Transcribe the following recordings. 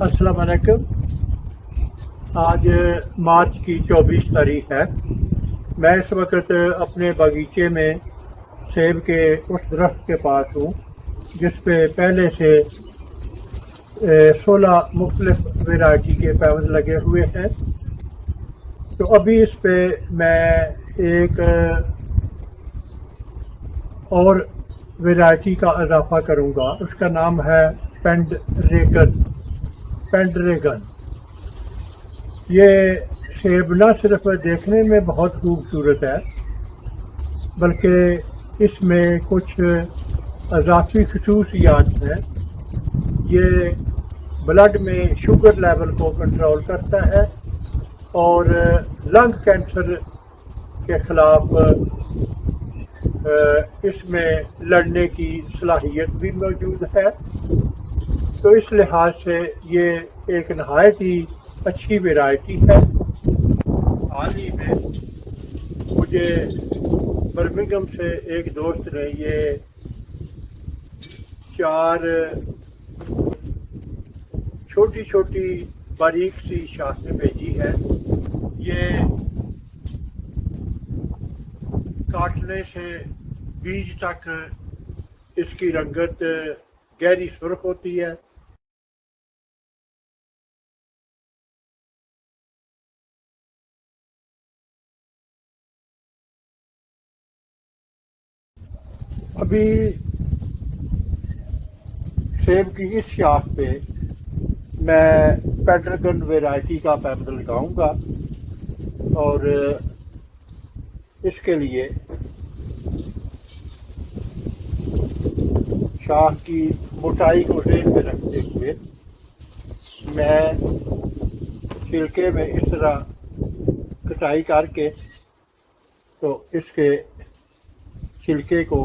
अस्सलाम वालेकुम। आज मार्च की 24 तारीख है। मैं इस वक्त अपने बगीचे में सेब के उस दरख्त के पास हूँ जिस पे पहले से 16 मुख्तलिफ वैरायटी के पैवंद लगे हुए हैं। तो अभी इस पे मैं एक और वैरायटी का इजाफा करूँगा। उसका नाम है पेंडरेगन। ये सेब न सिर्फ देखने में बहुत खूबसूरत है बल्कि इसमें कुछ अज़ाफ़ी खसूसियात हैं। ये ब्लड में शुगर लेवल को कंट्रोल करता है और लंग कैंसर के ख़िलाफ़ इसमें लड़ने की सलाहियत भी मौजूद है। तो इस लिहाज से ये एक नहायत ही अच्छी वैरायटी है। हाल ही में मुझे बर्मिंघम से एक दोस्त ने ये 4 छोटी छोटी बारीक सी शाखें भेजी है। ये काटने से बीज तक इसकी रंगत गहरी सुर्ख होती है। अभी सेब की इस शाख पे मैं पेंडरेगन वैरायटी का पैवंद लगाऊंगा और इसके लिए शाख की मोटाई को ध्यान में रखते हुए मैं छिलके में इस तरह कटाई करके तो इसके छिलके को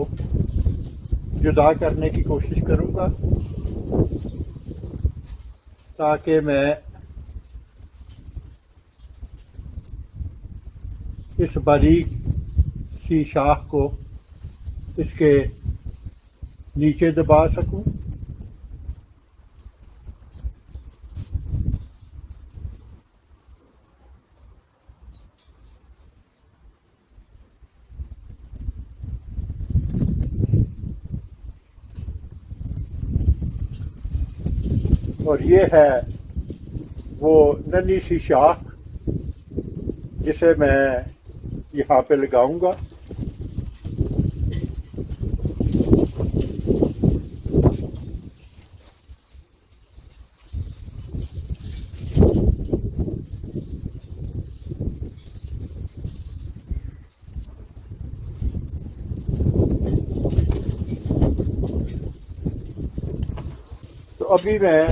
जुदा करने की कोशिश करूंगा ताकि मैं इस बारीक सी शाख को इसके नीचे दबा सकूं। और ये है वो नन्ही सी शाख जिसे मैं यहाँ पे लगाऊंगा। तो अभी मैं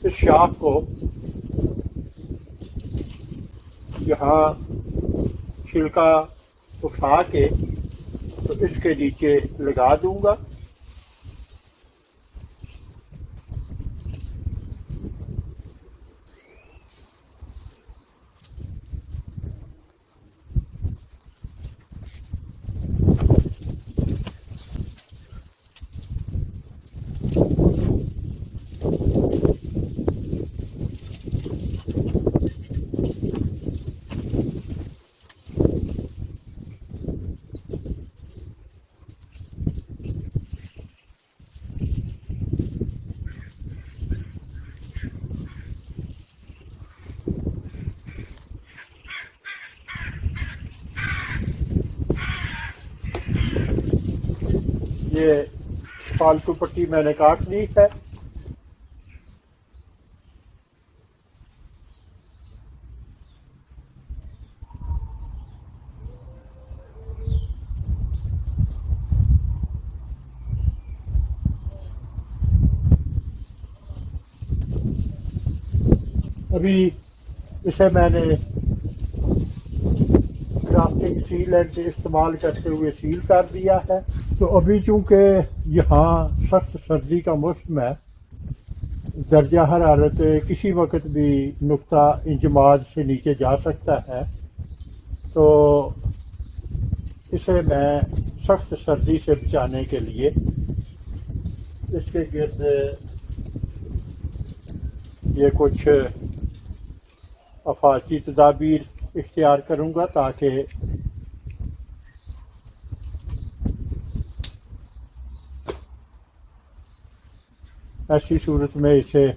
इस शाख को यहाँ छिलका उठा के तो इसके नीचे लगा दूंगा। ये फालतू पट्टी मैंने काट ली है। अभी इसे मैंने क्राफ्टिंग सीलेंट इस्तेमाल करते हुए सील कर दिया है। तो अभी चूँकि यहाँ सख्त सर्दी का मौसम है, दर्जा हरारत किसी वक्त भी नुक्ता इंजमाद से नीचे जा सकता है, तो इसे मैं सख्त सर्दी से बचाने के लिए इसके गिर्द یہ کچھ حفاظتی تدابیر اختیار کروں گا تاکہ ایسی صورت میں اسے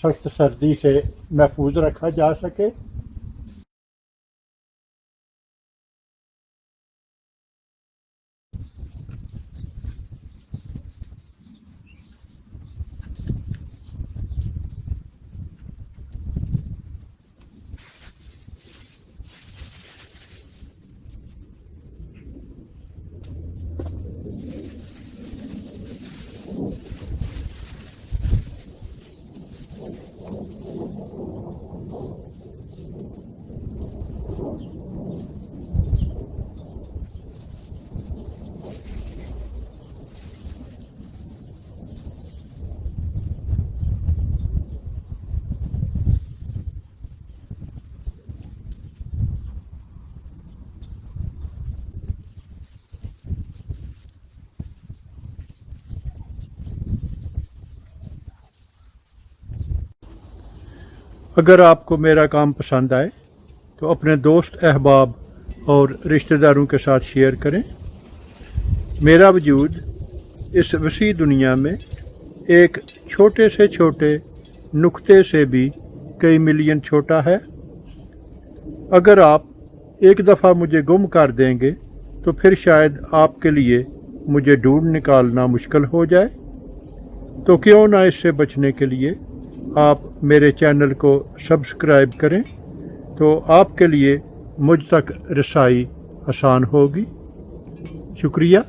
سخت سردی سے محفوظ رکھا جا سکے۔ اگر آپ کو میرا کام پسند آئے تو اپنے دوست احباب اور رشتہ داروں کے ساتھ شیئر کریں۔ میرا وجود اس وسیع دنیا میں ایک چھوٹے سے چھوٹے نقطے سے بھی کئی ملین چھوٹا ہے۔ اگر آپ ایک دفعہ مجھے گم کر دیں گے تو پھر شاید آپ کے لیے مجھے ڈھونڈ نکالنا مشکل ہو جائے، تو کیوں نہ اس سے بچنے کے لیے آپ میرے چینل کو سبسکرائب کریں، تو آپ کے لیے مجھ تک رسائی آسان ہوگی۔ شکریہ۔